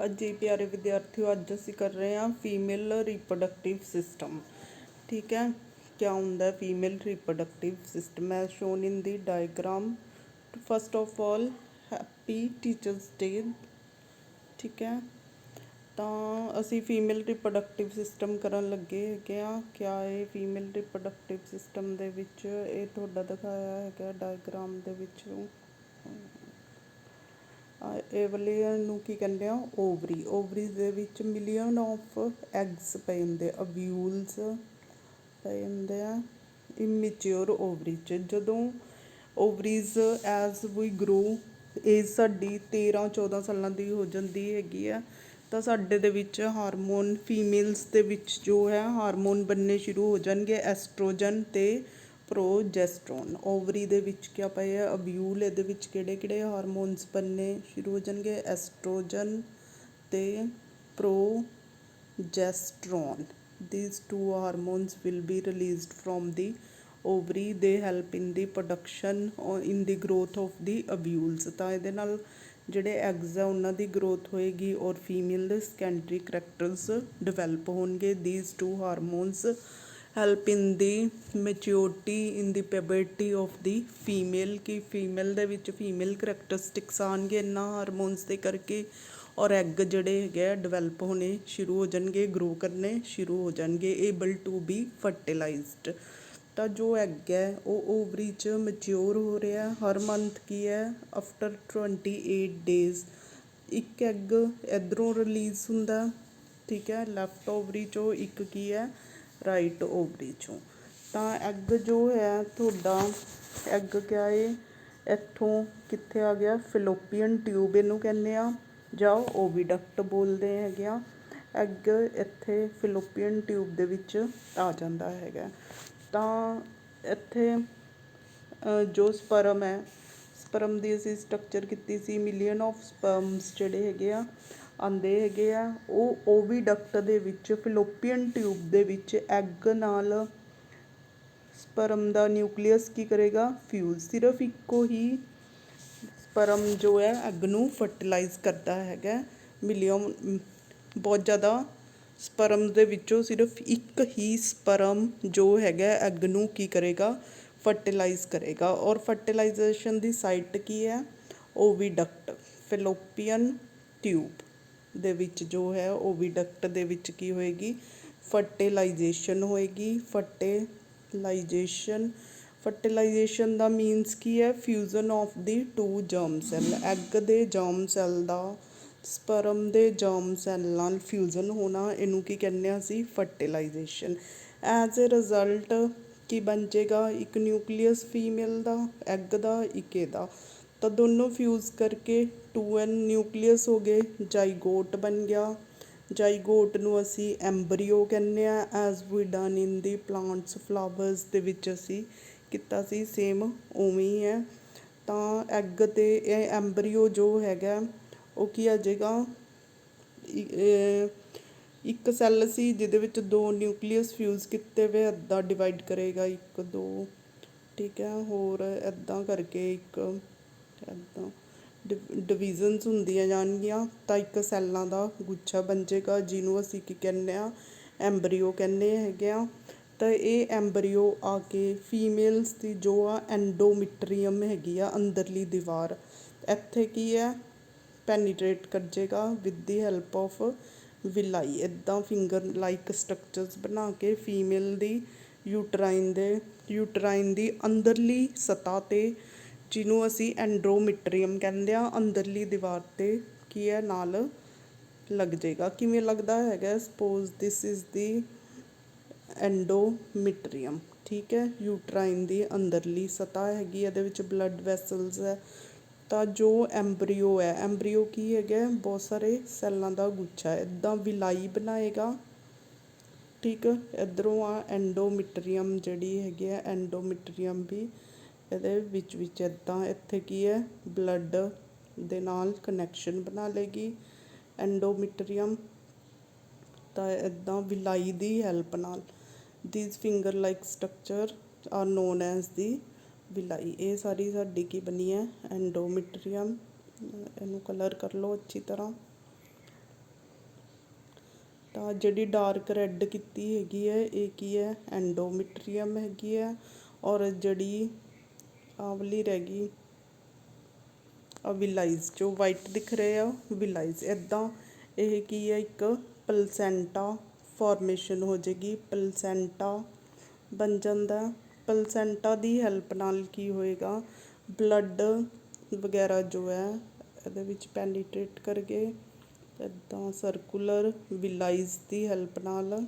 जी प्यारे विद्यार्थियों, अज असी कर रहे हैं फीमेल रिप्रोडक्टिव सिस्टम। ठीक है, क्या होंगे फीमेल रिप्रोडक्टिव सिस्टम है shown in the diagram. First of all happy teachers day. ठीक है, तो असी फीमेल रिप्रोडक्टिव सिस्टम करन लगे है। क्या है फीमेल रिप्रोडक्टिव सिस्टम दे विच ये तुहाडा दिखाया है डायग्राम दे विच। ਇਹ ਵਾਲੇ ਨੂੰ ਕੀ ਕਹਿੰਦੇ ਆ, ਓਵਰੀ। ਓਵਰੀਜ਼ ਦੇ ਵਿੱਚ ਮਿਲੀਅਨ ਆਫ ਐਗਸ ਪਏ ਹੁੰਦੇ, ਅਵਿਊਲਸ ਪਏ ਹੁੰਦੇ ਆ ਇਮੈਚਿਓਰ ਓਵਰੀ 'ਚ। ਜਦੋਂ ਓਵਰੀਜ਼ ਐਜ਼ ਵੀ ਗਰੋ, ਏਜ ਸਾਡੀ 13-14 ਸਾਲਾਂ ਦੀ ਹੋ ਜਾਂਦੀ ਹੈਗੀ ਆ, ਤਾਂ ਸਾਡੇ ਦੇ ਵਿੱਚ ਹਾਰਮੋਨ ਫੀਮੇਲਸ ਦੇ ਵਿੱਚ ਜੋ ਹੈ ਹਾਰਮੋਨ ਬਣਨੇ ਸ਼ੁਰੂ ਹੋ ਜਾਣਗੇ, ਐਸਟ੍ਰੋਜਨ ਅਤੇ ਪ੍ਰੋਜੈਸਟਰੋਨ। ਓਵਰੀ ਦੇ ਵਿੱਚ ਕਿਆ ਪਏ ਆ, ਅਵਿਊਲ। ਇਹਦੇ ਵਿੱਚ ਕਿਹੜੇ ਕਿਹੜੇ ਹਾਰਮੋਨਸ ਬਣਨੇ ਸ਼ੁਰੂ ਹੋ ਜਾਣਗੇ, ਐਸਟ੍ਰੋਜਨ ਅਤੇ progesterone. these two hormones will be released from the ovary. they help in the production or in the growth of the ovules। ਤਾਂ ਇਹਦੇ ਨਾਲ ਜਿਹੜੇ ਐਗਸ ਆ ਉਹਨਾਂ ਦੀ ਗਰੋਥ ਹੋਏਗੀ ਔਰ ਫੀਮੇਲ ਦੇ ਸਕੈਂਡਰੀ ਕਰੈਕਟਰਸ ਡਿਵੈਲਪ ਹੋਣਗੇ। these two hormones help in the maturity in the puberty of the female। ਕਿ ਫੀਮੇਲ ਦੇ ਵਿੱਚ ਫੀਮੇਲ ਕਰੈਕਟਰਿਸਟਿਕਸ ਆਉਣਗੇ ਇਹਨਾਂ ਹਾਰਮੋਨਸ ਦੇ ਕਰਕੇ, ਔਰ ਐਗ ਜਿਹੜੇ ਹੈਗੇ ਆ ਡਿਵੈਲਪ ਹੋਣੇ ਸ਼ੁਰੂ ਹੋ ਜਾਣਗੇ, ਗਰੋ ਕਰਨੇ ਸ਼ੁਰੂ ਹੋ ਜਾਣਗੇ, ਏਬਲ ਟੂ ਬੀ ਫਰਟੀਲਾਈਜ਼ਡ। ਤਾਂ ਜੋ ਐਗ ਹੈ ਉਹ ਓਵਰੀ 'ਚ ਮੈਚਿਓਰ ਹੋ ਰਿਹਾ ਹਰ ਮੰਥ। ਕੀ ਹੈ, ਆਫਟਰ 28 ਡੇਜ਼ ਇੱਕ ਐਗ ਇੱਧਰੋਂ ਰਿਲੀਜ਼ ਹੁੰਦਾ। ਠੀਕ ਹੈ, ਲੈਫਟ ਓਵਰੀ 'ਚੋਂ ਇੱਕ ਕੀ ਹੈ, ਰਾਈਟ ਓਵਰੀ 'ਚੋਂ। ਤਾਂ ਐਗ ਜੋ ਹੈ ਤੁਹਾਡਾ, ਐਗ ਕਿਆ ਹੈ, ਇੱਥੋਂ ਕਿੱਥੇ ਆ ਗਿਆ, ਫਿਲੋਪੀਅਨ ਟਿਊਬ ਇਹਨੂੰ ਕਹਿੰਦੇ ਆ, ਜਾਂ ਓਵੀਡਕਟ ਬੋਲਦੇ ਹੈਗੇ ਆ। ਐਗ ਇੱਥੇ ਫਿਲੋਪੀਅਨ ਟਿਊਬ ਦੇ ਵਿੱਚ ਆ ਜਾਂਦਾ ਹੈਗਾ। ਤਾਂ ਇੱਥੇ ਜੋ ਸਪਰਮ ਹੈ, ਸਪਰਮ ਦੀ ਅਸੀਂ ਸਟਰਕਚਰ ਕੀਤੀ ਸੀ। ਮਿਲੀਅਨ ਆਫ ਸਪਰਮਸ ਜਿਹੜੇ ਹੈਗੇ ਆ ਆਉਂਦੇ ਹੈਗੇ ਆ, ਉਹ ਓਵੀਡਕਟ ਦੇ ਵਿੱਚ ਫਿਲੋਪੀਅਨ ਟਿਊਬ ਦੇ ਵਿੱਚ ਐਗ ਨਾਲ ਸਪਰਮ ਦਾ ਨਿਊਕਲੀਅਸ ਕੀ ਕਰੇਗਾ, ਫਿਊਜ਼। ਸਿਰਫ ਇੱਕੋ ਹੀ ਸਪਰਮ ਜੋ ਹੈ ਐਗ ਨੂੰ ਫਰਟੀਲਾਈਜ਼ ਕਰਦਾ ਹੈਗਾ। ਮਿਲੀਅਨ ਬਹੁਤ ਜ਼ਿਆਦਾ ਸਪਰਮ ਦੇ ਵਿੱਚੋਂ ਸਿਰਫ ਇੱਕ ਹੀ ਸਪਰਮ ਜੋ ਹੈਗਾ ਐਗ ਨੂੰ ਕੀ ਕਰੇਗਾ, ਫਰਟੀਲਾਈਜ਼ ਕਰੇਗਾ। ਔਰ ਫਰਟੀਲਾਈਜੇਸ਼ਨ ਦੀ ਸਾਈਟ ਕੀ ਹੈ, ਓਵੀਡਕਟ। ਫਿਲੋਪੀਅਨ ਟਿਊਬ ਦੇ ਵਿੱਚ ਜੋ ਹੈ ਓਵੀਡਕਟ ਦੇ ਵਿੱਚ ਕੀ ਹੋਏਗੀ, ਫਰਟੀਲਾਈਜੇਸ਼ਨ ਹੋਏਗੀ। ਫਰਟੀਲਾਈਜੇਸ਼ਨ ਦਾ ਮੀਨਸ ਕੀ ਹੈ, fusion of the two germ cell. Egg ਦੇ ਜਰਮ ਸੈੱਲ ਦਾ ਸਪਰਮ ਦੇ ਜਰਮ ਸੈੱਲ ਨਾਲ ਫਿਊਜ਼ਨ ਹੋਣਾ, ਇਹਨੂੰ ਕੀ ਕਹਿੰਦੇ ਹਾਂ ਅਸੀਂ, ਫਰਟੀਲਾਈਜੇਸ਼ਨ। ਐਜ਼ ਏ ਰਿਜ਼ਲਟ ਕੀ ਬਣ ਜਾਏਗਾ, ਇੱਕ ਨਿਊਕਲੀਅਸ ਫੀਮੇਲ ਦਾ, ਐਗ ਦਾ, ਇੱਕ ਇਹਦਾ। ਤਾਂ ਦੋਨੋਂ ਫਿਊਜ਼ ਕਰਕੇ 2n ਨਿਊਕਲੀਅਸ ਹੋ ਗਏ, ਜਾਈਗੋਟ ਬਣ ਗਿਆ। ਜਾਈਗੋਟ ਨੂੰ ਅਸੀਂ ਐਂਬਰੀਓ ਕਹਿੰਦੇ ਹਾਂ। ਐਜ਼ ਵੀ ਡਨ ਇਨ ਦੀ ਪਲਾਂਟਸ ਫਲਾਵਰਸ ਦੇ ਵਿੱਚ ਅਸੀਂ ਕੀਤਾ ਸੀ, ਸੇਮ ਉਵੇਂ ਹੀ ਹੈ। ਤਾਂ ਐਗ ਅਤੇ ਇਹ ਐਂਬਰੀਓ ਜੋ ਹੈਗਾ ਉਹ ਕੀ ਆ ਜਾਏਗਾ, ਇੱਕ ਸੈੱਲ ਸੀ ਜਿਹਦੇ ਵਿੱਚ 2 ਨਿਊਕਲੀਅਸ ਫਿਊਜ਼ ਕੀਤੇ ਹੋਏ, ਇੱਦਾਂ ਡਿਵਾਈਡ ਕਰੇਗਾ 1 2। ਠੀਕ ਹੈ, ਹੋਰ ਇੱਦਾਂ ਕਰਕੇ ਇੱਕ ਇੱਦਾਂ ਡਿਵੀਜ਼ਨਸ ਹੁੰਦੀਆਂ ਜਾਣਗੀਆਂ, ਤਾਂ ਇੱਕ ਸੈੱਲਾਂ ਦਾ ਗੁੱਛਾ ਬਣ ਜਾਏਗਾ ਜਿਹਨੂੰ ਅਸੀਂ ਕੀ ਕਹਿੰਦੇ ਹਾਂ, ਐਂਬਰੀਓ ਕਹਿੰਦੇ ਹੈਗੇ ਆ। ਤਾਂ ਇਹ ਐਂਬਰੀਓ ਆ ਕੇ ਫੀਮੇਲਸ ਦੀ ਜੋ ਆ ਐਂਡੋਮੀਟਰੀਅਮ ਹੈਗੀ ਆ, ਅੰਦਰਲੀ ਦੀਵਾਰ, ਇੱਥੇ ਕੀ ਹੈ, ਪੈਨੀਟਰੇਟ ਕਰ ਜਾਏਗਾ ਵਿਦ ਦੀ ਹੈਲਪ ਆਫ ਵਿਲਾਈ। ਇੱਦਾਂ ਫਿੰਗਰ ਲਾਈਕ ਸਟਰਕਚਰਸ ਬਣਾ ਕੇ ਫੀਮੇਲ ਦੀ ਯੂਟਰਾਈਨ ਦੀ ਅੰਦਰਲੀ ਸਤ੍ਹਾ 'ਤੇ, ਜਿਹਨੂੰ ਅਸੀਂ ਐਂਡੋਮੀਟਰੀਅਮ ਕਹਿੰਦੇ ਹਾਂ, ਅੰਦਰਲੀ ਦੀਵਾਰ 'ਤੇ ਕੀ ਹੈ, ਨਾਲ ਲੱਗ ਜਾਏਗਾ। ਕਿਵੇਂ ਲੱਗਦਾ ਹੈਗਾ, ਸਪੋਜ਼ ਦਿਸ ਇਜ਼ ਦੀ ਐਂਡੋਮੀਟਰੀਅਮ। ਠੀਕ ਹੈ, ਯੂਟਰਾਈਨ ਦੀ ਅੰਦਰਲੀ ਸਤ੍ਹਾ ਹੈਗੀ, ਇਹਦੇ ਵਿੱਚ ਬਲੱਡ ਵੈਸਲਸ ਹੈ। ਤਾਂ ਜੋ ਐਂਬਰੀਓ ਹੈ, ਐਂਬਰੀਓ ਕੀ ਹੈਗਾ, ਬਹੁਤ ਸਾਰੇ ਸੈੱਲਾਂ ਦਾ ਗੁੱਛਾ, ਇੱਦਾਂ ਵਿਲਾਈ ਬਣਾਏਗਾ। ਠੀਕ, ਇੱਧਰੋਂ ਆ ਐਂਡੋਮੀਟਰੀਅਮ ਜਿਹੜੀ ਹੈਗੀ ਆ, ਐਂਡੋਮੀਟਰੀਅਮ ਵੀ ਇਹਦੇ ਵਿੱਚ ਇੱਦਾਂ, ਇੱਥੇ ਕੀ ਹੈ, ਬਲੱਡ ਦੇ ਨਾਲ ਕਨੈਕਸ਼ਨ ਬਣਾ ਲਏਗੀ ਐਂਡੋਮੀਟਰੀਅਮ। ਤਾਂ ਇੱਦਾਂ ਵਿਲਾਈ ਦੀ ਹੈਲਪ ਨਾਲ these finger like structure are known as the villi. ਇਹ ਸਾਰੀ ਸਾਡੀ ਕੀ ਬਣੀ ਹੈ, ਐਂਡੋਮੀਟਰੀਅਮ। ਇਹਨੂੰ ਕਲਰ ਕਰ ਲਓ ਅੱਛੀ ਤਰ੍ਹਾਂ। ਤਾਂ ਜਿਹੜੀ ਡਾਰਕ ਰੈੱਡ ਕੀਤੀ ਹੈਗੀ ਹੈ ਇਹ ਕੀ ਹੈ, ਐਂਡੋਮੀਟਰੀਅਮ ਹੈਗੀ ਹੈ। ਔਰ ਜਿਹੜੀ ਆਹ ਵਾਲੀ ਰਹਿ ਗਈ ਵਿਲਾਈਜ਼, ਜੋ ਵਾਈਟ ਦਿਖ ਰਹੇ ਆ ਵਿਲਾਈਜ਼। ਇੱਦਾਂ ਇਹ ਕੀ ਹੈ, ਇੱਕ ਪਲਸੈਂਟਾ ਫਾਰਮੇਸ਼ਨ ਹੋ ਜਾਏਗੀ, ਪਲਸੈਂਟਾ ਬਣ ਜਾਂਦਾ। ਪਲਸੈਂਟਾ ਦੀ ਹੈਲਪ ਨਾਲ ਕੀ ਹੋਏਗਾ, ਬਲੱਡ ਵਗੈਰਾ ਜੋ ਹੈ ਇਹਦੇ ਵਿੱਚ ਪੈਨੀਟ੍ਰੇਟ ਕਰਕੇ ਇੱਦਾਂ ਸਰਕੂਲਰ ਵਿਲਾਈਜ਼ ਦੀ ਹੈਲਪ ਨਾਲ,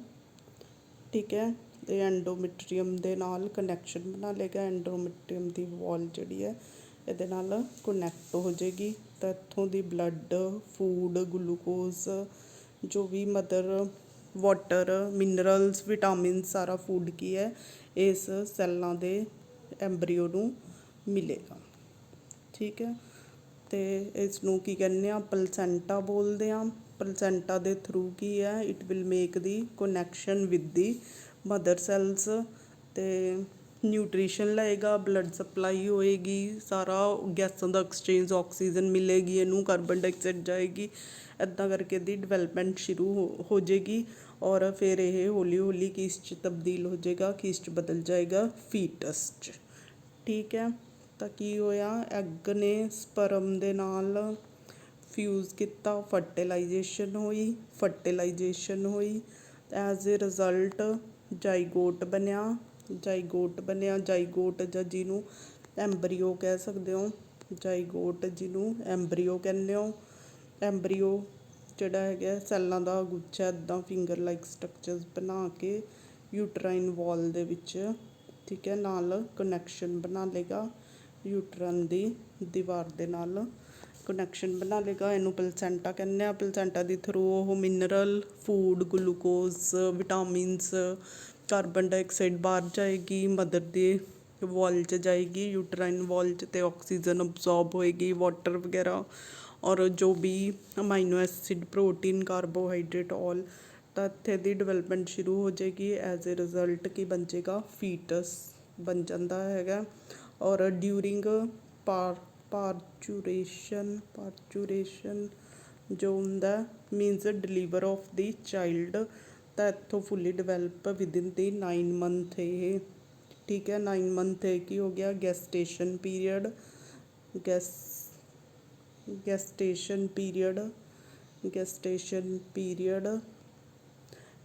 ਠੀਕ ਹੈ, ਇਹ ਐਂਡੋਮੀਟਰੀਅਮ ਦੇ ਨਾਲ ਕਨੈਕਸ਼ਨ ਬਣਾ ਲਏਗਾ। ਐਂਡੋਮੀਟਰੀਅਮ ਦੀ ਵਾਲ ਜਿਹੜੀ ਹੈ ਇਹਦੇ ਨਾਲ ਕਨੈਕਟ ਹੋ ਜਾਏਗੀ। ਤਾਂ ਇੱਥੋਂ ਦੀ ਬਲੱਡ, ਫੂਡ, ਗਲੂਕੋਜ਼, ਜੋ ਵੀ ਮਦਰ, ਵਾਟਰ, ਮਿਨਰਲਸ, ਵਿਟਾਮਿਨ, ਸਾਰਾ ਫੂਡ ਕੀ ਹੈ ਇਸ ਸੈੱਲਾਂ ਦੇ ਐਂਬਰੀਓ ਨੂੰ ਮਿਲੇਗਾ, ਠੀਕ ਹੈ। ਅਤੇ ਇਸ ਨੂੰ ਕੀ ਕਹਿੰਦੇ ਆ, ਪਲਸੈਂਟਾ ਬੋਲਦੇ ਹਾਂ। ਪਲਸੈਂਟਾ ਦੇ ਥਰੂ ਕੀ ਹੈ, it will make the connection with the mother cells, ਅਤੇ ਨਿਊਟ੍ਰੀਸ਼ਨ ਲਏਗਾ, ਬਲੱਡ ਸਪਲਾਈ ਹੋਏਗੀ, ਸਾਰਾ ਗੈਸਾਂ ਦਾ ਐਕਸਚੇਂਜ, ਆਕਸੀਜਨ ਮਿਲੇਗੀ ਇਹਨੂੰ, ਕਾਰਬਨ ਡਾਈਆਕਸਾਈਡ ਜਾਏਗੀ। ਇੱਦਾਂ ਕਰਕੇ ਇਹਦੀ ਡਿਵੈਲਪਮੈਂਟ ਸ਼ੁਰੂ ਹੋ ਜਾਏਗੀ। ਔਰ ਫਿਰ ਇਹ ਹੌਲੀ ਹੌਲੀ ਕਿਸ 'ਚ ਤਬਦੀਲ ਹੋ ਜਾਏਗਾ, ਕਿਸ 'ਚ ਬਦਲ ਜਾਏਗਾ, ਫੀਟਸ 'ਚ, ਠੀਕ ਹੈ। ਤਾਂ ਕੀ ਹੋਇਆ, ਐਗ ਨੇ ਸਪਰਮ ਦੇ ਨਾਲ ਫਿਊਜ਼ ਕੀਤਾ, ਫਰਟੀਲਾਈਜੇਸ਼ਨ ਹੋਈ, ਫਰਟੀਲਾਈਜੇਸ਼ਨ ਹੋਈ, ਐਜ਼ ਏ ਰਿਜ਼ਲਟ ਜਾਈਗੋਟ ਬਣਿਆ, ਜਾਈਗੋਟ ਬਣਿਆ। ਜਾਈਗੋਟ ਜਾਂ ਜਿਹਨੂੰ ਐਂਬਰੀਓ ਕਹਿ ਸਕਦੇ ਹੋ, ਜਾਈਗੋਟ ਜਿਹਨੂੰ ਐਂਬਰੀਓ ਕਹਿੰਦੇ ਹੋ। ਐਂਬਰੀਓ ਜਿਹੜਾ ਹੈਗਾ ਸੈੱਲਾਂ ਦਾ ਗੁੱਛਾ, ਇੱਦਾਂ ਫਿੰਗਰ ਲਾਈਕ ਸਟਰਕਚਰਸ ਬਣਾ ਕੇ ਯੂਟਰਾਈਨ ਵਾਲ ਦੇ ਵਿੱਚ, ਠੀਕ ਹੈ, ਨਾਲ ਕਨੈਕਸ਼ਨ ਬਣਾ ਲਏਗਾ, ਯੂਟਰਨ ਦੀ ਦੀਵਾਰ ਦੇ ਨਾਲ ਕਨੈਕਸ਼ਨ ਬਣਾ ਲਏਗਾ। ਇਹਨੂੰ ਪਲਸੈਂਟਾ ਕਹਿੰਦੇ ਆ। ਪਲਸੈਂਟਾ ਦੇ ਥਰੂ ਉਹ mineral, food, glucose, vitamins, carbon dioxide ਬਾਹਰ ਜਾਏਗੀ, ਮਦਰ ਦੇ ਵਾਲ 'ਚ ਜਾਏਗੀ, ਯੂਟਰਾਈਨ ਵਾਲ 'ਚ, ਅਤੇ ਆਕਸੀਜਨ ਅਬਜ਼ੋਰਬ ਹੋਏਗੀ, ਵਾਟਰ ਵਗੈਰਾ, ਔਰ ਜੋ ਵੀ ਅਮਾਈਨੋ ਐਸਿਡ, ਪ੍ਰੋਟੀਨ, ਕਾਰਬੋਹਾਈਡਰੇਟ ਆਲ। ਤਾਂ ਇੱਥੇ ਦੀ ਡਿਵੈਲਪਮੈਂਟ ਸ਼ੁਰੂ ਹੋ ਜਾਏਗੀ। ਐਜ਼ ਏ ਰਿਜ਼ਲਟ ਕੀ ਬਣ ਜਾਏਗਾ, ਫੀਟਸ ਬਣ ਜਾਂਦਾ ਹੈਗਾ। ਔਰ ਡਿਊਰਿੰਗ ਪਾਰਚੂਰੇਸ਼ਨ ਜੋ ਹੁੰਦਾ means deliver of the child, ਤਾਂ ਇੱਥੋਂ ਫੁੱਲੀ ਡਿਵੈਲਪ ਵਿਦਿਨ ਦੀ 9 ਮੰਥ ਇਹ, ਠੀਕ ਹੈ। 9 ਮੰਥ ਇਹ ਕੀ ਹੋ ਗਿਆ, ਗੈਸਟੇਸ਼ਨ ਪੀਰੀਅਡ, ਗੈਸਟੇਸ਼ਨ ਪੀਰੀਅਡ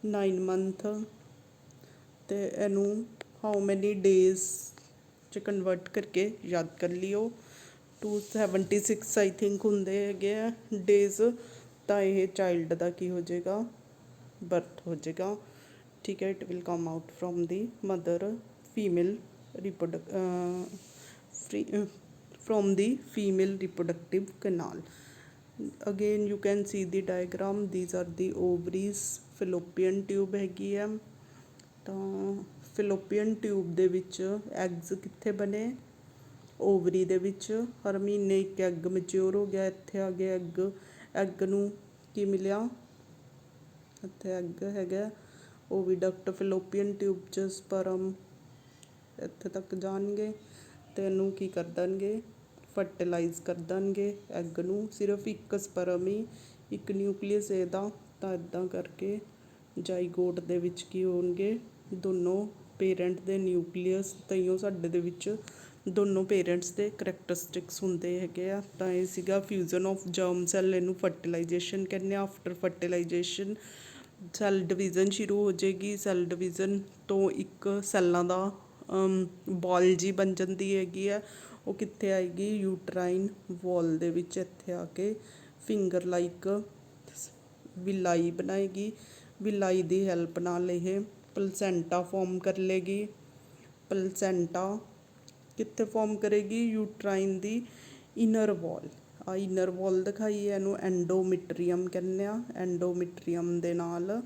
9 ਮੰਥ। ਅਤੇ ਇਹਨੂੰ ਹਾਊ ਮੈਨੀ ਡੇਜ਼ 'ਚ ਕਨਵਰਟ ਕਰਕੇ ਯਾਦ ਕਰ ਲਿਓ, 276 ਆਈ ਥਿੰਕ ਹੁੰਦੇ ਹੈਗੇ ਆ ਡੇਜ਼। ਤਾਂ ਇਹ ਚਾਈਲਡ ਦਾ ਕੀ ਹੋ ਜਾਏਗਾ, ਬਰਥ ਹੋ ਜਾਏਗਾ, ਠੀਕ ਹੈ। It will come out from the mother female from the female reproductive canal. Again you can see the diagram, these are the ovaries, fallopian tube ਹੈਗੀ ਆ। ਤਾਂ fallopian tube ਦੇ ਵਿੱਚ ਐਗਜ਼ ਕਿੱਥੇ ਬਣੇ, ਓਵਰੀ ਦੇ ਵਿੱਚ। ਹਰ ਮਹੀਨੇ ਇੱਕ ਐਗ ਮੈਚਿਓਰ ਹੋ ਗਿਆ, ਇੱਥੇ ਆ ਗਿਆ ਐਗ। ਐਗ ਨੂੰ ਕੀ ਮਿਲਿਆ, ਇੱਥੇ ਐਗ ਹੈਗਾ, ਓਵੀਡਕਟ, fallopian ਟਿਊਬ 'ਚ ਸਪਰਮ ਇੱਥੇ ਤੱਕ ਜਾਣਗੇ, ਅਤੇ ਇਹਨੂੰ ਕੀ ਕਰ ਦੇਣਗੇ, ਫਰਟੀਲਾਈਜ਼ ਕਰ ਦੇਣਗੇ ਐਗ ਨੂੰ। ਸਿਰਫ ਇੱਕ ਸਪਰਮ ਹੀ, ਇੱਕ ਨਿਊਕਲੀਅਸ ਇਹਦਾ। ਤਾਂ ਇੱਦਾਂ ਕਰਕੇ ਜਾਈਗੋਟ ਦੇ ਵਿੱਚ ਕੀ ਹੋਣਗੇ, ਦੋਨੋਂ ਪੇਰੈਂਟ ਦੇ ਨਿਊਕਲੀਅਸ, ਤਈਓ ਸਾਡੇ ਦੇ ਵਿੱਚ ਦੋਨੋਂ ਪੇਰੈਂਟਸ ਦੇ ਕਰੈਕਟਰਿਸਟਿਕਸ ਹੁੰਦੇ ਹੈਗੇ ਆ। ਤਾਂ ਇਹ ਸੀਗਾ ਫਿਊਜ਼ਨ ਆਫ ਜਰਮ ਸੈੱਲ, ਇਹਨੂੰ ਫਰਟੀਲਾਈਜੇਸ਼ਨ ਕਹਿੰਦੇ ਆ। ਆਫਟਰ ਫਰਟੀਲਾਈਜੇਸ਼ਨ ਸੈੱਲ ਡਿਵੀਜ਼ਨ ਸ਼ੁਰੂ ਹੋ ਜਾਏਗੀ। ਸੈੱਲ ਡਿਵੀਜ਼ਨ ਤੋਂ ਇੱਕ ਸੈੱਲਾਂ ਦਾ ਬੋਲ ਜੀ ਬਣ ਜਾਂਦੀ ਹੈਗੀ ਆ। ਉਹ ਕਿੱਥੇ ਆਏਗੀ, ਯੂਟਰਾਈਨ ਵਾਲ ਦੇ ਵਿੱਚ, ਇੱਥੇ ਆ ਕੇ ਫਿੰਗਰ ਲਾਈਕ ਵਿਲਾਈ ਬਣਾਏਗੀ। ਵਿਲਾਈ ਦੀ ਹੈਲਪ ਨਾਲ ਇਹ ਪਲਸੈਂਟਾ ਫੋਰਮ ਕਰ ਲਏਗੀ। ਪਲਸੈਂਟਾ ਕਿੱਥੇ ਫੋਰਮ ਕਰੇਗੀ, ਯੂਟਰਾਈਨ ਦੀ ਇਨਰ ਵਾਲ। ਆ ਇਨਰ ਵਾਲ ਦਿਖਾਈ ਹੈ, ਇਹਨੂੰ ਐਂਡੋਮੀਟਰੀਅਮ ਕਹਿੰਦੇ ਆ। ਐਂਡੋਮੀਟਰੀਅਮ ਦੇ ਨਾਲ,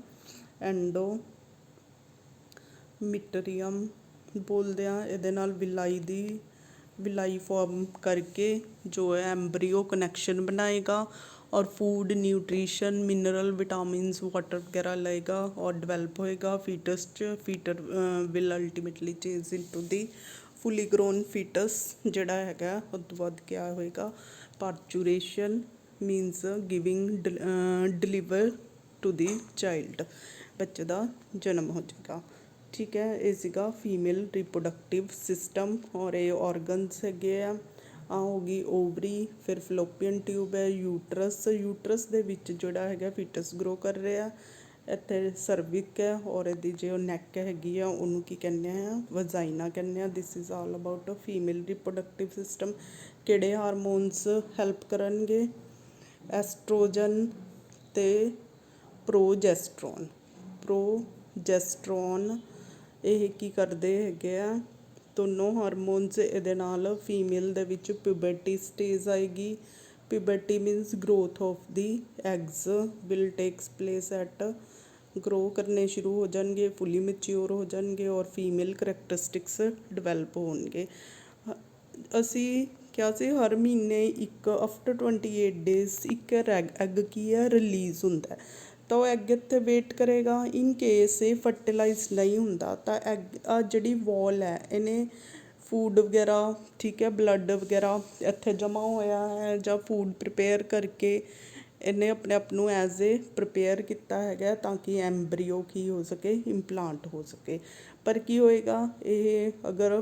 ਐਂਡੋਮੀਟਰੀਅਮ ਬੋਲਦੇ ਆ। ਇਹਦੇ ਨਾਲ ਵਿਲਾਈ ਫੋਰਮ ਕਰਕੇ ਜੋ ਹੈ ਐਂਬਰੀਓ ਕਨੈਕਸ਼ਨ ਬਣਾਏਗਾ, ਔਰ food, nutrition, mineral, vitamins, water ਵਗੈਰਾ ਲਏਗਾ, ਔਰ ਡਿਵੈਲਪ ਹੋਏਗਾ ਫੀਟਸ 'ਚ। Foetus will ultimately change into the fully grown foetus ਜਿਹੜਾ ਹੈਗਾ। ਉਸ ਤੋਂ ਬਾਅਦ ਕਿਆ ਹੋਏਗਾ, parturition means giving, deliver to the child, ਬੱਚੇ ਦਾ ਜਨਮ ਹੋ ਜਾਏਗਾ। ਠੀਕ ਹੈ, ਇਹ ਸੀਗਾ ਫੀਮੇਲ ਰਿਪਰੋਡਕਟਿਵ ਸਿਸਟਮ। ਔਰ ਇਹ ਔਰਗਨਸ ਹੈਗੇ ਆ ਹੋ ਗਈ ਓਵਰੀ, ਫਿਰ ਫਲੋਪੀਅਨ ਟਿਊਬ ਹੈ, ਯੂਟਰਸ, ਯੂਟਰਸ ਦੇ ਵਿੱਚ ਜਿਹੜਾ ਹੈਗਾ ਫੀਟਸ ਗਰੋ ਕਰ ਰਿਹਾ। ਇੱਥੇ ਸਰਵਿਕ ਹੈ, ਔਰ ਇਹਦੀ ਜੋ ਨੈਕ ਹੈਗੀ ਆ ਉਹਨੂੰ ਕੀ ਕਹਿੰਦੇ ਆ, ਵਜਾਈਨਾ ਕਹਿੰਦੇ ਆ। ਦਿਸ is all about female reproductive system. ਕਿਹੜੇ ਹਾਰਮੋਨਸ ਹੈਲਪ ਕਰਨਗੇ? ਐਸਟ੍ਰੋਜਨ ਅਤੇ ਪ੍ਰੋਜੈਸਟਰੋਨ। ਪ੍ਰੋਜੈਸਟਰੋਨ ਇਹ ਕੀ ਕਰਦੇ ਹੈਗੇ ਆ, ਦੋਨੋਂ ਹਾਰਮੋਨਸ ਇਹਦੇ ਨਾਲ ਫੀਮੇਲ ਦੇ ਵਿੱਚ ਪਿਊਬਰਟੀ ਸਟੇਜ ਆਏਗੀ। Puberty means growth of the eggs will takes place at, grow ਕਰਨੇ ਸ਼ੁਰੂ ਹੋ ਜਾਣਗੇ, ਫੁੱਲੀ ਮੈਚਿਓਰ ਹੋ ਜਾਣਗੇ, ਔਰ ਫੀਮੇਲ ਕਰੈਕਟਰਿਸਟਿਕਸ ਡਿਵੈਲਪ ਹੋਣਗੇ। ਅਸੀਂ ਕਿਹਾ ਸੀ ਹਰ ਮਹੀਨੇ ਇੱਕ ਆਫਟਰ 28 ਡੇਜ਼ ਇੱਕ ਐਗ ਕੀ ਹੈ ਰਿਲੀਜ਼ ਹੁੰਦਾ, ਤਾਂ ਉਹ ਐਗ ਇੱਥੇ ਵੇਟ ਕਰੇਗਾ। ਇਨ ਕੇਸ ਇਹ ਫਰਟੀਲਾਈਜ਼ ਨਹੀਂ ਹੁੰਦਾ ਤਾਂ ਐਗ ਜਿਹੜੀ ਵੋਲ ਹੈ ਇਹਨੇ ਫੂਡ ਵਗੈਰਾ, ਠੀਕ ਹੈ, ਬਲੱਡ ਵਗੈਰਾ ਇੱਥੇ ਜਮ੍ਹਾਂ ਹੋਇਆ ਹੈ ਜਾਂ ਫੂਡ ਪ੍ਰੀਪੇਅਰ ਕਰਕੇ ਇਹਨੇ ਆਪਣੇ ਆਪ ਨੂੰ ਐਜ਼ ਏ ਪ੍ਰੀਪੇਅਰ ਕੀਤਾ ਹੈਗਾ ਤਾਂ ਕਿ ਐਮਬਰੀਓ ਕੀ ਹੋ ਸਕੇ, ਇੰਪਲਾਂਟ ਹੋ ਸਕੇ। ਪਰ ਕੀ ਹੋਏਗਾ, ਇਹ ਅਗਰ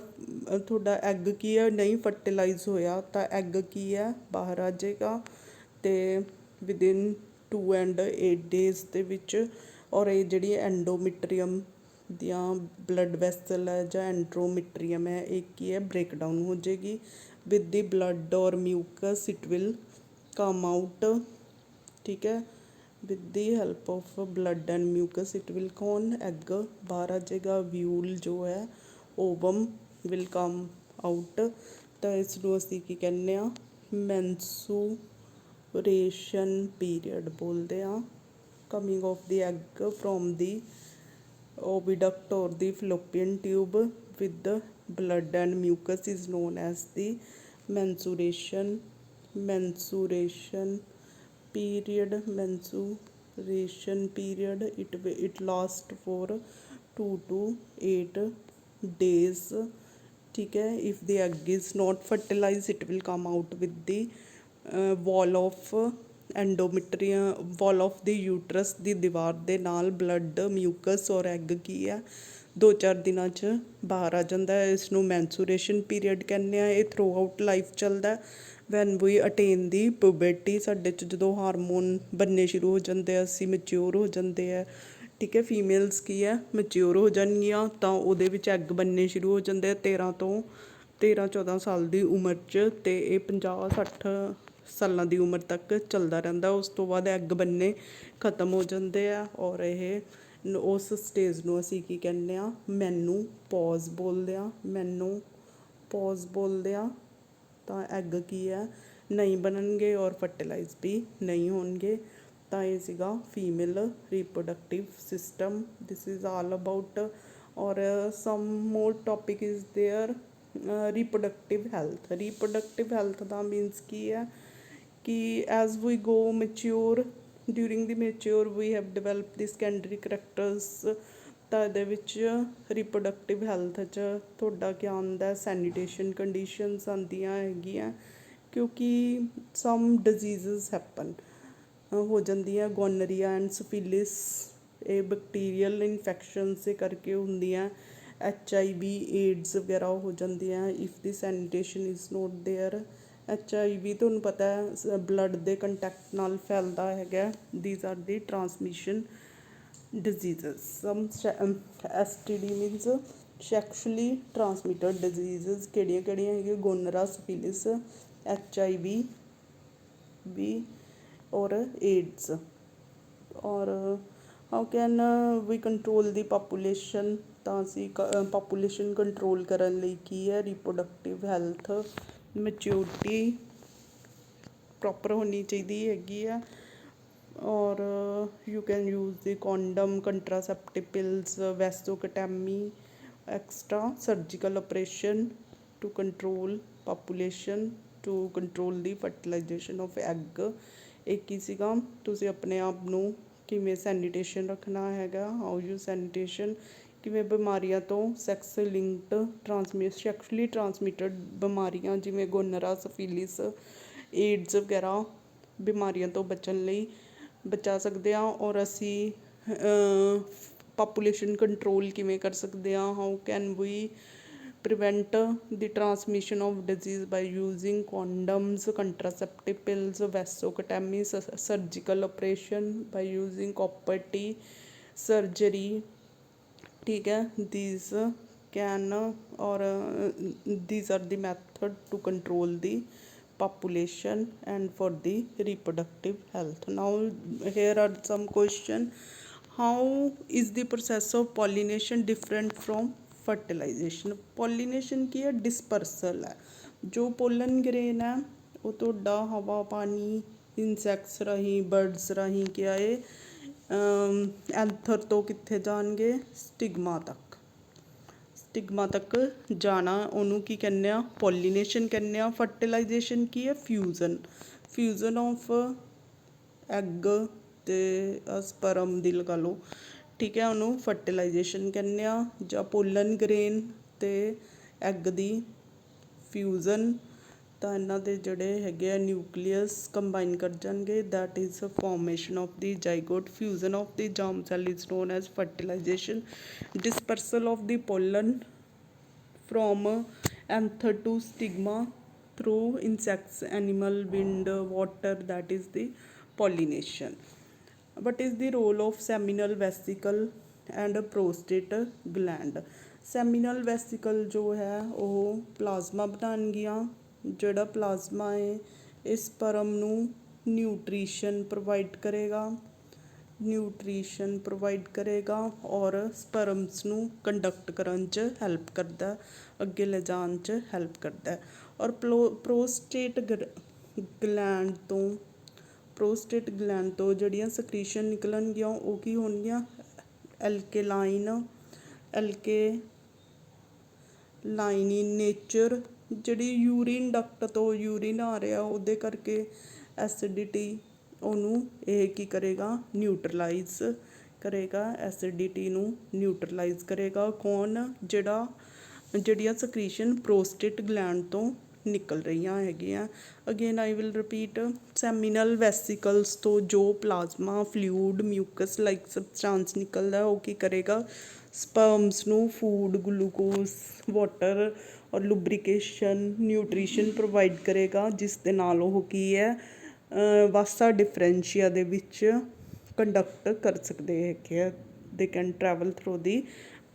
ਤੁਹਾਡਾ ਐਗ ਕੀ ਹੈ ਨਹੀਂ ਫਰਟੀਲਾਈਜ਼ ਹੋਇਆ ਤਾਂ ਐਗ ਕੀ ਹੈ ਬਾਹਰ ਆ ਜਾਏਗਾ ਅਤੇ ਵਿਦਿਨ 2 and 8 days ਦੇ ਵਿੱਚ। ਔਰ ਇਹ ਜਿਹੜੀ ਐਂਡੋਮੀਟਰੀਅਮ ਦੀਆਂ ਬਲੱਡ ਵੈਸਲ ਹੈ ਜਾਂ ਐਂਡਰੋਮੀਟਰੀਅਮ ਹੈ ਇਹ ਕੀ ਹੈ ਬ੍ਰੇਕਡਾਊਨ ਹੋ ਜਾਏਗੀ। ਵਿਦ ਦੀ ਬਲੱਡ ਔਰ mucus it will come out. ਠੀਕ ਹੈ, with the help of blood and mucus it will ਕੌਨ ਐਗ ਬਾਹਰ ਆ ਜਾਏਗਾ। ਵਿਊਲ ਜੋ ਹੈ ਓਵਮ ਵਿਲ ਕਮ ਆਊਟ। ਤਾਂ ਇਸ ਨੂੰ ਅਸੀਂ ਕੀ ਕਹਿੰਦੇ ਹਾਂ, ਮੈਨਸੂਰੇਸ਼ਨ ਪੀਰੀਅਡ ਬੋਲਦੇ ਹਾਂ। Coming of the egg from the oviduct or the fallopian tube with the blood and mucus is known as the mensuration period. It lasts for 2 to 8 days. ठीक है, if the egg is not fertilized it will come out with the wall of wall of the uterus ਦੀ ਦੀਵਾਰ ਦੇ ਨਾਲ blood, mucus ਔਰ egg ਕੀ ਹੈ 2-4 ਦਿਨਾਂ 'ਚ ਬਾਹਰ ਆ ਜਾਂਦਾ ਹੈ। ਇਸ ਨੂੰ ਮੈਨਸੂਰੇਸ਼ਨ ਪੀਰੀਅਡ ਕਹਿੰਦੇ ਆ। ਇਹ ਥਰੂ ਆਊਟ ਲਾਈਫ ਚੱਲਦਾ। ਵੈਨ ਵੀ ਅਟੇਨ ਦੀ ਪਿਊਬਰਟੀ, ਸਾਡੇ 'ਚ ਜਦੋਂ ਹਾਰਮੋਨ ਬਣਨੇ ਸ਼ੁਰੂ ਹੋ ਜਾਂਦੇ ਆ, ਅਸੀਂ ਮੈਚਿਓਰ ਹੋ ਜਾਂਦੇ ਆ। ਠੀਕ ਹੈ, ਫੀਮੇਲਸ ਕੀ ਹੈ ਮੈਚਿਓਰ ਹੋ ਜਾਣਗੀਆਂ ਤਾਂ ਉਹਦੇ ਵਿੱਚ ਐਗ ਬਣਨੇ ਸ਼ੁਰੂ ਹੋ ਜਾਂਦੇ ਆ 13-14 ਸਾਲ ਦੀ ਉਮਰ 'ਚ, ਅਤੇ ਇਹ 50-60 ਸਾਲਾਂ ਦੀ ਉਮਰ ਤੱਕ ਚੱਲਦਾ ਰਹਿੰਦਾ। ਉਸ ਤੋਂ ਬਾਅਦ ਐਗ ਬਣਨੇ ਖਤਮ ਹੋ ਜਾਂਦੇ ਆ ਔਰ ਇਹ ਉਸ ਸਟੇਜ ਨੂੰ ਅਸੀਂ ਕੀ ਕਹਿੰਦੇ ਹਾਂ, ਮੈਨੂਪੌਜ਼ ਬੋਲਦੇ ਹਾਂ। ਮੈਨੂਪੌਜ਼ ਬੋਲਦੇ ਹਾਂ। ਤਾਂ ਐਗ ਕੀ ਹੈ ਨਹੀਂ ਬਣਨਗੇ ਔਰ ਫਰਟੀਲਾਈਜ਼ ਵੀ ਨਹੀਂ ਹੋਣਗੇ। ਤਾਂ ਇਹ ਸੀਗਾ female reproductive system. This is all about. ਔਰ some more topic is there. Reproductive health ਦਾ ਮੀਨਸ ਕੀ ਹੈ ਕਿ as we go mature, during the mature we have develop the secondary characters. ਤਾਂ ਇਹਦੇ ਵਿੱਚ ਰਿਪਰੋਡਕਟਿਵ ਹੈਲਥ 'ਚ ਤੁਹਾਡਾ ਕੀ ਆਉਂਦਾ, ਸੈਨੀਟੇਸ਼ਨ ਕੰਡੀਸ਼ਨਸ ਆਉਂਦੀਆਂ ਹੈਗੀਆਂ ਕਿਉਂਕਿ ਸਮ ਡਿਜ਼ੀਜ਼ਸ ਹੈਪਨ ਹੋ ਜਾਂਦੀਆਂ। ਗੋਨਰੀਆ ਐਂਡ ਸਿਫਿਲਿਸ ਇਹ ਬੈਕਟੀਰੀਅਲ ਇਨਫੈਕਸ਼ਨਸ ਦੇ ਕਰਕੇ ਹੁੰਦੀਆਂ। HIV ਏਡਸ ਵਗੈਰਾ ਹੋ ਜਾਂਦੀਆਂ if the sanitation is not there. HIV ਤੁਹਾਨੂੰ ਪਤਾ ਹੈ ਬਲੱਡ ਦੇ ਕੰਟੈਕਟ ਨਾਲ ਫੈਲਦਾ ਹੈਗਾ। These R the transmission diseases. Sum STD means ਸੈਕਸ਼ੁਅਲੀ ਟਰਾਂਸਮਿਟਡ diseases ਕਿਹੜੀਆਂ ਹੈਗੀਆਂ? ਗੋਨਰਾ, ਸਿਫਿਲਿਸ, HIV ਵੀ ਔਰ ਏਡਸ। ਔਰ how can we control the population? ਤਾਂ ਅਸੀਂ ਪਾਪੂਲੇਸ਼ਨ ਕੰਟਰੋਲ ਕਰਨ ਲਈ ਕੀ ਹੈ, ਰਿਪਰੋਡਕਟਿਵ ਹੈਲਥ ਮੈਚਿਓਰਟੀ ਪ੍ਰੋਪਰ ਹੋਣੀ ਚਾਹੀਦੀ ਹੈਗੀ ਆ। ਔਰ you can use the condom, contraceptive pills, vasectomy, extra surgical operation to control population, to control the fertilisation of egg. ਇਹ ਕੀ ਸੀਗਾ, ਤੁਸੀਂ ਆਪਣੇ ਆਪ ਨੂੰ ਕਿਵੇਂ ਸੈਨੀਟੇਸ਼ਨ ਰੱਖਣਾ ਹੈਗਾ, ਹਾਊ ਯੂ ਸੈਨੀਟੇਸ਼ਨ, ਕਿਵੇਂ ਬਿਮਾਰੀਆਂ ਤੋਂ ਸੈਕਸ਼ੁਅਲੀ ਟਰਾਂਸਮਿਟਡ ਬਿਮਾਰੀਆਂ ਜਿਵੇਂ ਗੋਨਰਾ, ਸਿਫਿਲਿਸ, ਏਡਸ ਵਗੈਰਾ ਬਿਮਾਰੀਆਂ ਤੋਂ ਬਚਣ ਲਈ ਬਚਾ ਸਕਦੇ ਹਾਂ, ਔਰ ਅਸੀਂ ਪਾਪੂਲੇਸ਼ਨ ਕੰਟਰੋਲ ਕਿਵੇਂ ਕਰ ਸਕਦੇ ਹਾਂ, how can we prevent the transmission of disease by using condoms, contraceptive pills, vasectomy, surgical operation by using copper T surgery, ठीक है, these can or these are the method to control the population and for the reproductive health. Now here are some question. How is the process of pollination different from fertilization? Pollination ਕੀ ਹੈ? Dispersal ਹੈ। ਜੋ pollen grain ਹੈ ਉਹ ਤੁਹਾਡਾ ਹਵਾ ਪਾਣੀ insects ਰਾਹੀਂ birds ਰਾਹੀਂ ਕਿਆ ਹੈ ਐਂਥਰ ਤੋਂ ਕਿੱਥੇ ਜਾਣਗੇ? ਸਟਿਗਮਾ ਤੱਕ। ਸਟਿਗਮਾ ਤੱਕ ਜਾਣਾ ਉਹਨੂੰ ਕੀ ਕਹਿੰਦੇ ਆ? ਪੋਲੀਨੇਸ਼ਨ ਕਹਿੰਦੇ ਆ। ਫਰਟੀਲਾਈਜੇਸ਼ਨ ਕੀ ਹੈ? ਫਿਊਜ਼ਨ। ਫਿਊਜ਼ਨ ਆਫ ਐਗ ਅਤੇ ਸਪਰਮ ਦੀ ਲਗਾ ਲਓ, ਠੀਕ ਹੈ, ਉਹਨੂੰ ਫਰਟੀਲਾਈਜੇਸ਼ਨ ਕਹਿੰਦੇ ਆ। ਜਾਂ ਪੋਲਨ ਗ੍ਰੇਨ ਅਤੇ ਐਗ ਦੀ ਫਿਊਜ਼ਨ, ਤਾਂ ਇਹਨਾਂ ਦੇ ਜਿਹੜੇ ਹੈਗੇ ਆ ਨਿਊਕਲੀਅਸ ਕੰਬਾਈਨ ਕਰ ਜਾਣਗੇ, that is formation of the zygote. Fusion of the germ cell is known as fertilisation. Dispersal of the pollen from anther to stigma through insects, animal, wind, water, that is the pollination. What is the role of seminal vesicle and prostate gland? seminal vesicle जो है ਉਹ plasma ਬਣਾਉਣਗੀਆਂ। ਜਿਹੜਾ plasma ਹੈ ਇਹ sperm ਨੂੰ nutrition provide ਕਰੇਗਾ, nutrition provide ਕਰੇਗਾ ਔਰ ਸਪਰਮਸ ਨੂੰ ਕੰਡਕਟ ਕਰਨ 'ਚ ਹੈਲਪ ਕਰਦਾ, ਅੱਗੇ ਲਿਜਾਣ 'ਚ ਹੈਲਪ ਕਰਦਾ। ਔਰ ਪ੍ਰੋਸਟੇਟ ਗਲੈਂਡ ਤੋਂ ਜਿਹੜੀਆਂ ਸਕ੍ਰੀਸ਼ਨ ਨਿਕਲਣਗੀਆਂ ਉਹ ਕੀ ਹੋਣਗੀਆਂ? ਐਲਕੇਲਾਈਨ ਇਨ ਨੇਚਰ। ਜਿਹੜੀ ਯੂਰੀਨ ਡਕਟ ਤੋਂ ਯੂਰੀਨ ਆ ਰਿਹਾ ਉਹਦੇ ਕਰਕੇ ਐਸਿਡਿਟੀ, ਉਹਨੂੰ ਇਹ ਕੀ ਕਰੇਗਾ? ਨਿਊਟਰਲਾਈਜ਼ ਕਰੇਗਾ, ਐਸਿਡਿਟੀ ਨੂੰ ਨਿਊਟਰਲਾਈਜ਼ ਕਰੇਗਾ। ਕੌਣ? ਜਿਹੜੀਆਂ ਸਕ੍ਰੀਸ਼ਨ ਪ੍ਰੋਸਟੇਟ ਗਲੈਂਡ ਤੋਂ ਨਿਕਲ ਰਹੀਆਂ ਹੈਗੀਆਂ। Again I will repeat, seminal vesicles ਤੋਂ ਜੋ plasma fluid mucus like substance ਨਿਕਲਦਾ ਉਹ ਕੀ ਕਰੇਗਾ? ਸਪਰਮਸ ਨੂੰ ਫੂਡ, ਗਲੂਕੋਸ, ਵਾਟਰ ਔਰ ਲੁਬਰੀਕੇਸ਼ਨ, ਨਿਊਟ੍ਰੀਸ਼ਨ ਪ੍ਰੋਵਾਈਡ ਕਰੇਗਾ, ਜਿਸ ਦੇ ਨਾਲ ਉਹ ਕੀ ਹੈ? ਵਾਸਾ ਡਿਫਰੈਂਸ਼ੀਆ ਦੇ ਵਿੱਚ ਕੰਡਕਟ ਕਰ ਸਕਦੇ ਹੈਗੇ ਆ। They can travel through the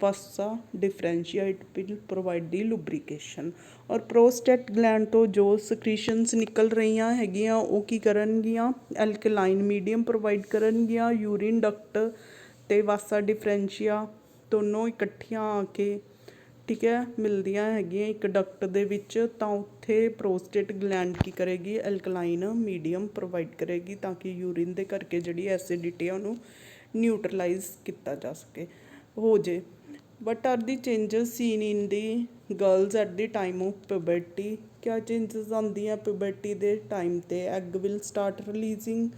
ਵਾਸਾ ਡਿਫਰੈਂਸ਼ੀਆ, it will provide the lubrication. ਔਰ ਪ੍ਰੋਸਟੇਟ ਗਲੈਂਡ ਤੋਂ ਜੋ ਸਕ੍ਰੀਸ਼ਨਸ ਨਿਕਲ ਰਹੀਆਂ ਹੈਗੀਆਂ ਉਹ ਕੀ ਕਰਨਗੀਆਂ? ਐਲਕਲਾਈਨ ਮੀਡੀਅਮ ਪ੍ਰੋਵਾਈਡ ਕਰਨਗੀਆਂ। ਯੂਰੀਨ ਡਕਟ ਅਤੇ ਵਾਸਾ ਡਿਫਰੈਂਸ਼ੀਆ ਦੋਨੋਂ ਇਕੱਠੀਆਂ ਆ ਕੇ, ਠੀਕ ਹੈ, ਮਿਲਦੀਆਂ ਹੈਗੀਆਂ ਇੱਕ ਡਕਟ ਦੇ ਵਿੱਚ, ਤਾਂ ਉੱਥੇ ਪ੍ਰੋਸਟੇਟ ਗਲੈਂਡ ਕੀ ਕਰੇਗੀ? ਐਲਕਲਾਈਨ ਮੀਡੀਅਮ ਪ੍ਰੋਵਾਈਡ ਕਰੇਗੀ ਤਾਂ ਕਿ ਯੂਰੀਨ ਦੇ ਕਰਕੇ ਜਿਹੜੀ ਐਸਿਡਿਟੀ ਆ ਉਹਨੂੰ ਨਿਊਟਰਲਾਈਜ਼ ਕੀਤਾ ਜਾ ਸਕੇ, ਹੋ ਜੇ। What are the changes seen in the girls at the time of puberty? ਕਿਆ ਚੇਂਜਸ ਆਉਂਦੀਆਂ ਪਿਊਬਰਟੀ ਦੇ ਟਾਈਮ 'ਤੇ? ਐਗ ਵਿਲ ਸਟਾਰਟ ਰਿਲੀਜ਼ਿੰਗ,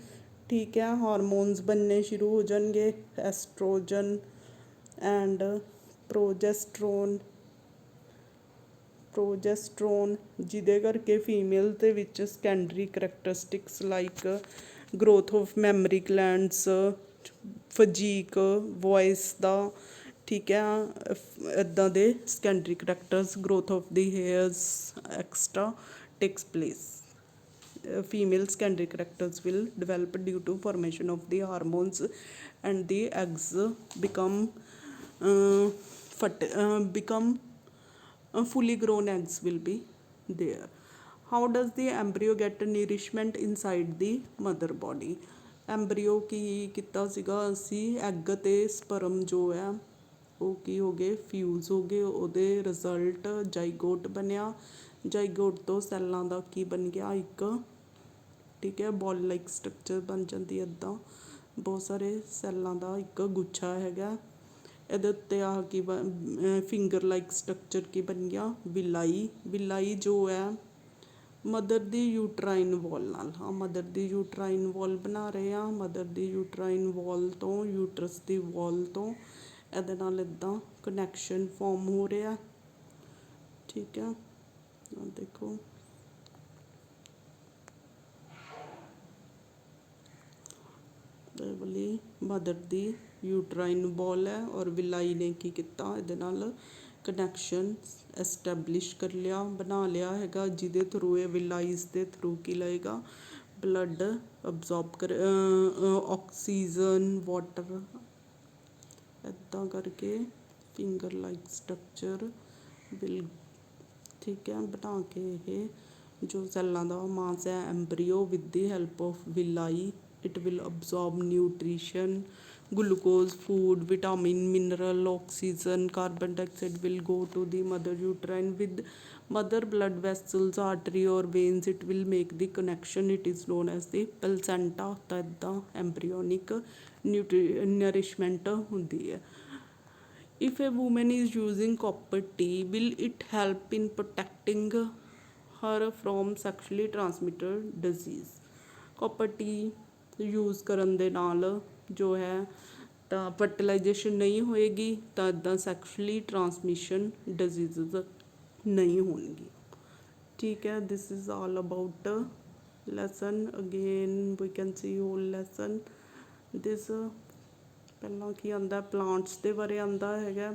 ਠੀਕ ਹੈ, ਹਾਰਮੋਨਸ ਬਣਨੇ ਸ਼ੁਰੂ ਹੋ ਜਾਣਗੇ, ਐਸਟ੍ਰੋਜਨ ਐਂਡ ਪ੍ਰੋਜੈਸਟਰੋਨ, ਜਿਹਦੇ ਕਰਕੇ ਫੀਮੇਲ ਦੇ ਵਿੱਚ secondary characteristics like growth of mammary glands, physique, voice ਦਾ, ਠੀਕ ਹੈ, ਇੱਦਾਂ ਦੇ secondary characters, growth of the hairs extra takes place. female secondary characters will develop due to formation of the hormones and the eggs become fully grown eggs will be there. How does the embryo get nourishment inside the mother body? embryo ਕੀ ਕੀਤਾ ਸੀਗਾ ਅਸੀਂ? Egg ਅਤੇ sperm ਜੋ ਹੈ ਉਹ ਕੀ ਹੋ ਗਏ? Fuse ਹੋ ਗਏ, ਉਹਦੇ ਰਿਜ਼ਲਟ ਜਾਈਗੋਟ ਬਣਿਆ। ਜਾਈਗੋਟ ਤੋਂ ਸੈੱਲਾਂ ਦਾ ਕੀ ਬਣ ਗਿਆ? ਇੱਕ, ਠੀਕ ਹੈ, ਬੋਲ ਲਾਈਕ ਸਟਰਕਚਰ ਬਣ ਜਾਂਦੀ ਇੱਦਾਂ, ਬਹੁਤ ਸਾਰੇ ਸੈੱਲਾਂ ਦਾ ਇੱਕ ਗੁੱਛਾ ਹੈਗਾ। ਇਹਦੇ ਉੱਤੇ ਆਹ ਕੀ ਫਿੰਗਰ ਲਾਈਕ ਸਟਰਕਚਰ ਕੀ ਬਣ ਗਿਆ? ਵਿਲਾਈ ਜੋ ਹੈ ਮਦਰ ਦੀ ਯੂਟਰਾਈਨ ਵੋਲ ਨਾਲ, ਹਾਂ, ਮਦਰ ਦੀ ਯੂਟਰਾਈਨ ਵੋਲ ਬਣਾ ਰਹੇ ਹਾਂ। ਮਦਰ ਦੀ ਯੂਟਰਾਈਨ ਵੋਲ ਤੋਂ, ਯੂਟਰਸ ਦੀ ਵੋਲ ਤੋਂ ਇਹਦੇ ਨਾਲ ਇੱਦਾਂ ਕਨੈਕਸ਼ਨ ਫੋਰਮ ਹੋ ਰਿਹਾ, ਠੀਕ ਹੈ। ਦੇਖੋ ਇਹ ਵਾਲੀ ਮਦਰ ਦੀ ਯੂਟਰਾਈਨ ਬੋਲ ਹੈ ਔਰ ਵਿਲਾਈ ਨੇ ਕੀ ਕੀਤਾ, ਇਹਦੇ ਨਾਲ ਕਨੈਕਸ਼ਨ ਐਸਟੈਬਲਿਸ਼ ਕਰ ਲਿਆ, ਬਣਾ ਲਿਆ ਹੈਗਾ, ਜਿਹਦੇ ਥਰੂ ਇਹ ਵਿਲਾਈਜ਼ ਦੇ ਥਰੂ ਕੀ ਲਏਗਾ, ਬਲੱਡ ਅਬਜ਼ੌਰਬ ਕਰ, ਆਕਸੀਜਨ ਵਾਟਰ, ਇੱਦਾਂ ਕਰਕੇ ਫਿੰਗਰ ਲਾਈਕ ਸਟਰਕਚਰ ਵਿਲ, ਠੀਕ ਹੈ, ਬਣਾ ਕੇ ਇਹ ਜੋ ਸੈੱਲਾਂ ਦਾ ਮਾਸ ਹੈ embryo with the help of villi, it will absorb nutrition, glucose, food, vitamin, mineral, oxygen, carbon dioxide will go to the mother uterine with mother blood vessels, artery or veins. It will make the connection. It is known as the placenta. ਤਾਂ ਇੱਦਾਂ embryonic nourishment ਹੁੰਦੀ ਹੈ. If a woman is using copper tea, will it help in protecting her from sexually transmitted disease? copper tea use ਕਰਨ ਦੇ ਨਾਲ ਜੋ ਹੈ ਤਾਂ ਫਰਟੀਲਾਈਜੇਸ਼ਨ ਨਹੀਂ ਹੋਏਗੀ, ਤਾਂ ਇੱਦਾਂ ਸੈਕਸ਼ੁਅਲੀ ਟਰਾਂਸਮਿਸ਼ਨ ਡਿਜ਼ੀਜ਼ਜ਼ ਨਹੀਂ ਹੋਣਗੀ, ਠੀਕ ਹੈ. This is all about lesson. Again we can see whole lesson this. ਪਹਿਲਾਂ ਕੀ ਆਉਂਦਾ, ਪਲਾਂਟਸ ਦੇ ਬਾਰੇ ਆਉਂਦਾ ਹੈਗਾ,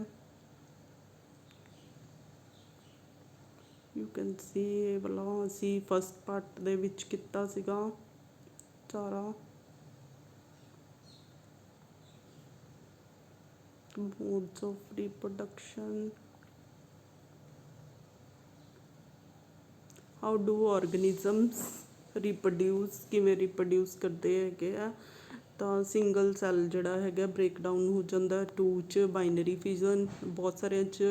ਯੂ ਕੈਨ ਸੀ ਇਹ ਵਾਲਾ ਅਸੀਂ ਫਸਟ ਪਾਰਟ ਦੇ ਵਿੱਚ ਕੀਤਾ ਸੀਗਾ ਸਾਰਾ. modes of reproduction, how do organisms reproduce, ਕਿਵੇਂ reproduce ਕਰਦੇ ਹੈਗੇ ਆ. ਤਾਂ ਸਿੰਗਲ ਸੈੱਲ ਜਿਹੜਾ ਹੈਗਾ ਬ੍ਰੇਕਡਾਊਨ ਹੋ ਜਾਂਦਾ 2 'ਚ, ਬਾਈਨਰੀ ਫਿਜ਼ਨ, ਬਹੁਤ ਸਾਰਿਆਂ 'ਚ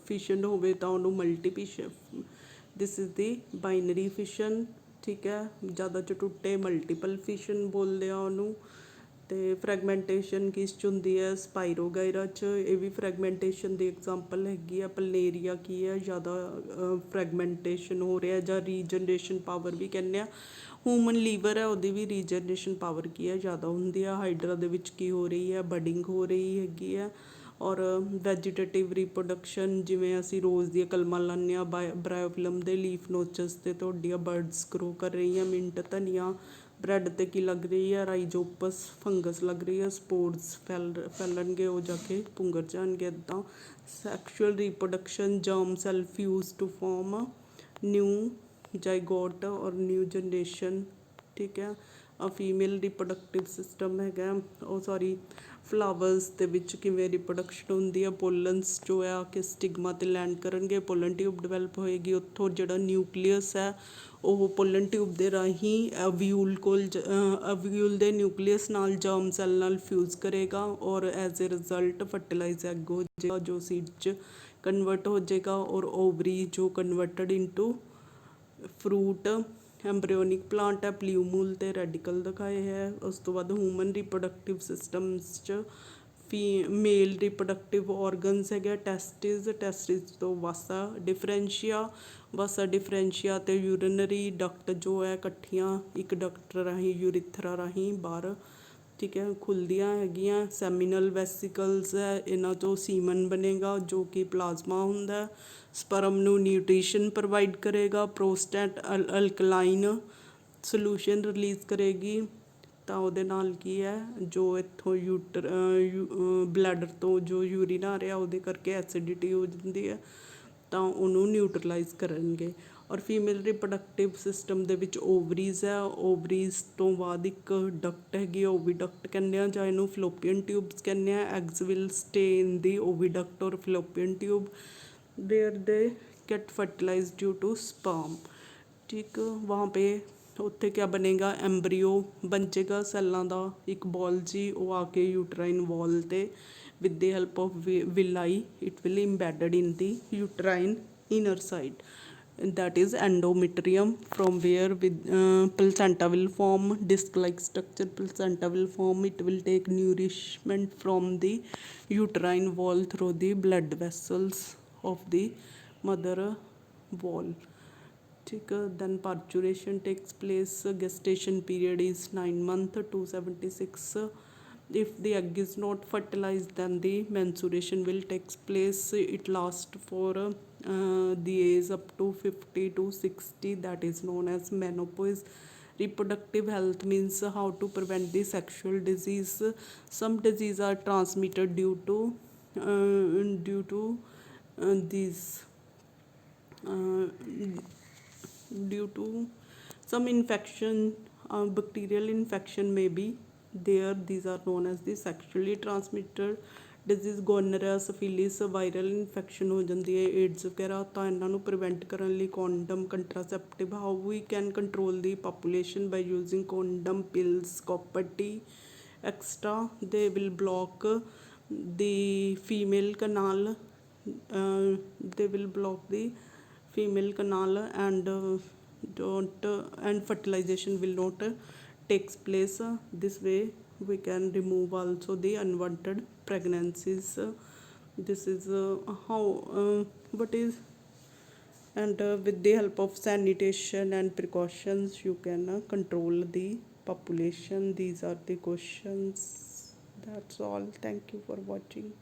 ਫਿਸ਼ਨ ਹੋਵੇ ਤਾਂ ਉਹਨੂੰ ਮਲਟੀਪੀਸ਼ਨ, this is the binary fashion, ਠੀਕ ਹੈ. ਜ਼ਿਆਦਾ 'ਚ ਟੁੱਟੇ ਮਲਟੀਪਲ ਫਿਸ਼ਨ ਬੋਲਦੇ ਆ ਉਹਨੂੰ. ਅਤੇ ਫਰੈਗਮੈਂਟੇਸ਼ਨ ਕਿਸ 'ਚ ਹੁੰਦੀ ਹੈ, ਸਪਾਇਰੋਗਾਇਰਾ 'ਚ, ਇਹ ਵੀ ਫਰੈਗਮੈਂਟੇਸ਼ਨ ਦੀ ਐਗਜ਼ਾਮਪਲ ਹੈਗੀ ਆ. ਪਲਨੇਰੀਆ ਕੀ ਹੈ, ਜ਼ਿਆਦਾ ਫਰੈਗਮੈਂਟੇਸ਼ਨ ਹੋ ਰਿਹਾ ਜਾਂ ਰੀਜਨਰੇਸ਼ਨ ਪਾਵਰ ਵੀ ਕਹਿੰਦੇ ਆ. ਹਿਊਮਨ ਲੀਵਰ ਹੈ ਉਹਦੀ ਵੀ ਰੀਜਨਰੇਸ਼ਨ ਪਾਵਰ ਕੀ ਹੈ, ਜ਼ਿਆਦਾ ਹੁੰਦੀ ਆ. ਹਾਈਡਰਾ ਦੇ ਵਿੱਚ ਕੀ ਹੋ ਰਹੀ ਹੈ, ਬਡਿੰਗ ਹੋ ਰਹੀ ਹੈਗੀ ਹੈ. ਔਰ ਵੈਜੀਟੇਟਿਵ ਰੀਪਰੋਡਕਸ਼ਨ, ਜਿਵੇਂ ਅਸੀਂ ਰੋਜ਼ ਦੀਆਂ ਕਲਮਾਂ ਲਾਉਂਦੇ ਹਾਂ, ਬ੍ਰਾਇਓਫਿਲਮ ਦੇ ਲੀਫ ਨੋਚਸ 'ਤੇ ਤੁਹਾਡੀਆਂ ਬਰਡਸ ਗਰੋ ਕਰ ਰਹੀਆਂ, ਮਿੰਟ, ਧਨੀਆ. ਬ੍ਰੈਡ 'ਤੇ ਕੀ ਲੱਗ ਰਹੀ ਹੈ, ਰਾਈਜੋਪਸ ਫੰਗਸ ਲੱਗ ਰਹੀ ਹੈ, ਸਪੋਰਟਸ ਫੈਲਣਗੇ, ਉਹ ਜਾ ਕੇ ਪੁੰਗਰ ਜਾਣਗੇ. ਇੱਦਾਂ sexual reproduction, germ cell fuse to form new zygote ਔਰ ਨਿਊ ਜਨਰੇਸ਼ਨ, ਠੀਕ ਹੈ. ਫੀਮੇਲ ਰਿਪਰੋਡਕਟਿਵ ਸਿਸਟਮ ਹੈਗਾ, ਉਹ ਸੌਰੀ ਫਲਾਵਰਸ ਦੇ ਵਿੱਚ ਕਿਵੇਂ ਰਿਪਰੋਡਕਸ਼ਨ ਹੁੰਦੀ ਹੈ. ਪੋਲਨਸ ਜੋ ਹੈ ਆ ਕੇ ਸਟਿਗਮਾ 'ਤੇ ਲੈਂਡ ਕਰਨਗੇ, ਪੋਲਨ ਟਿਊਬ ਡਿਵੈਲਪ ਹੋਏਗੀ, ਉੱਥੋਂ ਜਿਹੜਾ ਨਿਊਕਲੀਅਸ ਹੈ ਉਹ ਪੋਲਨ ਟਿਊਬ ਦੇ ਰਾਹੀਂ ਅਵਿਊਲ ਕੋਲ ਅਵਿਊਲ ਦੇ ਨਿਊਕਲੀਅਸ ਨਾਲ ਜਰਮ ਸੈੱਲ ਨਾਲ ਫਿਊਜ਼ ਕਰੇਗਾ ਔਰ as a result fertilise egg ਹੋ ਜਾਏਗਾ ਜੋ ਸੀਡ 'ਚ ਕਨਵਰਟ ਹੋ ਜਾਏਗਾ, ਔਰ ਓਵਰੀ ਜੋ ਕਨਵਰਟਡ ਇਨਟੂ ਫਰੂਟ. ਐਂਬਰੀਓਨਿਕ ਪਲਾਂਟ ਹੈ, ਪਲਿਊਮੂਲ ਤੇ ਰੈਡੀਕਲ ਦਿਖਾਏ ਹੈ. ਉਸ ਤੋਂ ਬਾਅਦ ਹਿਊਮਨ ਰਿਪਰੋਡਕਟਿਵ ਸਿਸਟਮਸ 'ਚ ਮੇਲ ਰਿਪਰੋਡਕਟਿਵ ਔਰਗਨਸ ਹੈਗੇ, ਟੈਸਟਿਸ ਤੋਂ ਵਾਸਾ ਡਿਫਰੈਂਸ਼ੀਆ ਅਤੇ ਯੂਰੀਨਰੀ ਡਕਟ ਜੋ ਹੈ ਇਕੱਠੀਆਂ ਇੱਕ ਡਕਟ ਰਾਹੀਂ ਯੂਰੀਥਰਾ ਰਾਹੀਂ ਬਾਹਰ, ਠੀਕ ਹੈ, ਖੁੱਲ੍ਹਦੀਆਂ ਹੈਗੀਆਂ. ਸੈਮੀਨਲ ਵੈਸੀਕਲਸ ਹੈ, ਇਹਨਾਂ ਤੋਂ ਸੀਮਨ ਬਣੇਗਾ ਜੋ ਕਿ ਪਲਾਜ਼ਮਾ ਹੁੰਦਾ. ਸਪਰਮ ਨੂੰ ਨਿਊਟ੍ਰੀਸ਼ਨ ਪ੍ਰੋਵਾਈਡ ਕਰੇਗਾ. ਪ੍ਰੋਸਟੇਟ ਅਲਕਲਾਈਨ ਸੋਲੂਸ਼ਨ ਰਿਲੀਜ਼ ਕਰੇਗੀ, ਤਾਂ ਉਹਦੇ ਨਾਲ ਕੀ ਹੈ ਜੋ ਇੱਥੋਂ ਬਲੈਡਰ ਤੋਂ ਜੋ ਯੂਰੀਨ ਆ ਰਿਹਾ ਉਹਦੇ ਕਰਕੇ ਐਸਿਡਿਟੀ ਹੋ ਜਾਂਦੀ ਹੈ, ਤਾਂ ਉਹਨੂੰ ਨਿਊਟਰਲਾਈਜ਼ ਕਰਨਗੇ. ਔਰ ਫੀਮੇਲ ਰਿਪਰੋਡਕਟਿਵ ਸਿਸਟਮ ਦੇ ਵਿੱਚ ਓਵਰੀਜ਼ ਹੈ, ਓਵਰੀਜ਼ ਤੋਂ ਬਾਅਦ ਇੱਕ ਡਕਟ ਹੈਗੀ, ਓਵੀਡਕਟ ਕਹਿੰਦੇ ਆ ਜਾਂ ਇਹਨੂੰ ਫਲੋਪੀਅਨ ਟਿਊਬਸ ਕਹਿੰਦੇ ਆ. Eggs will stay in the oviduct or fallopian tube where they get fertilise due to sperm, ठीक. वहाँ पे ਉੱਥੇ ਕਿਆ ਬਣੇਗਾ, ਐਂਬਰੀਓ ਬਣ ਜਾਏਗਾ ਸੈੱਲਾਂ ਦਾ ਇੱਕ ਬੋਲ ਜੀ, ਉਹ ਆ ਕੇ ਯੂਟਰਾਈਨ ਵਾਲ 'ਤੇ with the help of villi it will embedded in the uterine inner side, that is endometrium, from where with placenta will form, disc like structure placenta will form. It will take nourishment from the uterine wall through the blood vessels of the mother wall, ठीक. Then parturition takes place, gestation period is 9 months to 76. If the egg is not fertilized then the menstruation will take place. It lasts for the age up to 50 to 60, that is known as menopause. Reproductive health means how to prevent the sexual disease. Some diseases are transmitted these uh, due to some infection, bacterial infection may be there. These are known as the sexually transmitted disease. ਗੋਨਰਿਆ syphilis viral infection ਹੋ ਜਾਂਦੀ ਹੈ, AIDS ਵਗੈਰਾ, ਤਾਂ ਇਹਨਾਂ ਨੂੰ prevent ਕਰਨ ਲਈ condom, contraceptive. How we can control the population? By using condom, pills, copper T, extra. They will block the female canal. They will block the female canal and don't and fertilization will not takes place. This way we can remove also the unwanted pregnancies. This is how what is and with the help of sanitation and precautions you can control the population. These are the questions. That's all. Thank you for watching.